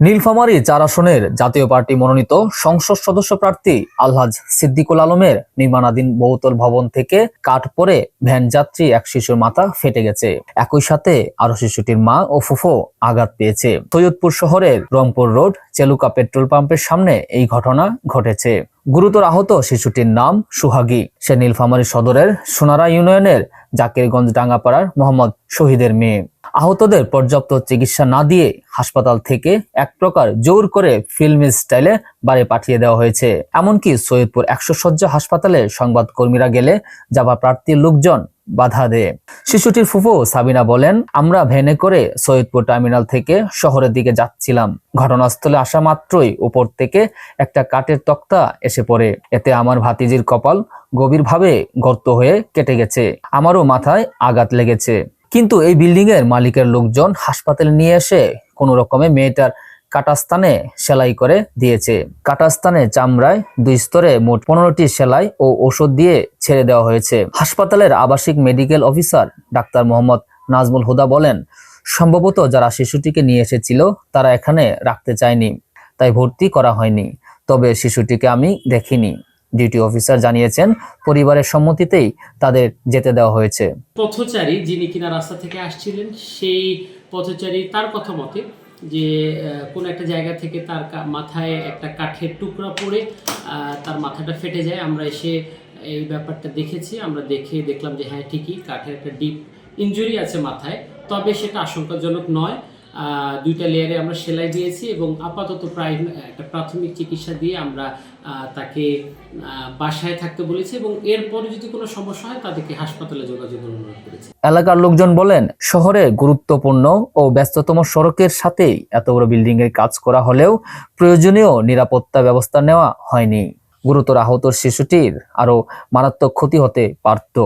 নীলফামারী ৪ আসনের জাতীয় পার্টি মনোনীত সংসদ সদস্য প্রার্থী আলহাজ সিদ্দিকুল আলমের নির্মাণাধীন বহুতল ভবন থেকে কাঠ পড়ে ভ্যান যাত্রী এক শিশুর মাথা ফেটে গেছে। একই সাথে আরো শিশুটির মা ও ফুফু আঘাত পেয়েছে। সৈয়দপুর শহরের রংপুর রোড চেলুকা পেট্রোল পাম্পের সামনে এই ঘটনা ঘটেছে। গুরুতর আহত শিশুটির নাম সুহাগী। সে নীলফামারী সদরের সোনারা ইউনিয়নের জাকিরগঞ্জ ডাঙ্গাপাড়ার মোহাম্মদ শহীদের মেয়ে। আহতদের পর্যাপ্ত চিকিৎসা না দিয়ে হাসপাতাল থেকে এক প্রকার জোর করে ফিল্ম স্টাইলে বাড়ি পাঠিয়ে দেওয়া হয়েছে। এমনকি সৈয়দপুর 100 শয্যা হাসপাতালে সংবাদ কর্মীরা গেলে যাবা প্রার্থীর লোকজন বাধা দেয়। শিশুটির ফুফু সাবিনা বলেন, আমরা ভ্যানে করে সৈয়দপুর টার্মিনাল থেকে শহরের দিকে যাচ্ছিলাম। ঘটনাস্থলে আসা মাত্রই উপর থেকে একটা কাঠের তক্তা এসে পড়ে। এতে আমার ভাতিজির কপাল গভীরভাবে গর্ত হয়ে কেটে গেছে। আমারও মাথায় আঘাত লেগেছে। কিন্তু এই বিল্ডিং এর মালিকের লোকজন হাসপাতালে নিয়ে এসে কোনো রকমে মেয়েটার কাটা স্থানে সেলাই করে দিয়েছে। কাটা স্থানে চামড়ায় 2 স্তরে মোট 15টি সেলাই ও ওষুধ দিয়ে ছেড়ে দেওয়া হয়েছে। হাসপাতালের আবাসিক medical officer doctor Mohammad Nazmul Huda বলেন, সম্ভবত যারা শিশুটিকে নিয়ে এসেছিল তারা এখানে রাখতে চায়নি, তাই ভর্তি করা হয়নি। তবে শিশুটিকে আমি দেখিনি। ডিউটি অফিসার জানিয়েছেন, পরিবারের সম্মতিতেই তাদের যেতে দেওয়া হয়েছে। পথচারী যিনি কিনা রাস্তা থেকে আসছিলেন, সেই পথচারী তার কথা মতে যে কোনো একটা জায়গা থেকে তার মাথায় একটা কাঠের টুকরা পড়ে তার মাথাটা ফেটে যায়। আমরা এসে এই ব্যাপারটা দেখেছি। আমরা দেখলাম যে হ্যাঁ, ঠিকই কাঠের একটা ডিপ ইনজুরি আছে মাথায়, তবে সেটা আশঙ্কাজনক নয়। 2টা লেয়ারে আমরা সেলাই দিয়েছি এবং আপাতত একটা প্রাথমিক চিকিৎসা দিয়ে আমরা তাকে বাসায় থাকতে বলেছি এবং এরপরে যদি কোনো সমস্যা হয় তাদেরকে হাসপাতালে যোগাযোগের অনুরোধ করেছি। এলাকার লোকজন বলেন, শহরে গুরুত্বপূর্ণ ও ব্যস্ততম সড়কের সাথেই এত বড় বিল্ডিং এর কাজ করা হলেও প্রয়োজনীয় নিরাপত্তা ব্যবস্থা নেওয়া হয়নি। গুরুতর আহত শিশুটির আরো মারাত্মক ক্ষতি হতে পারত।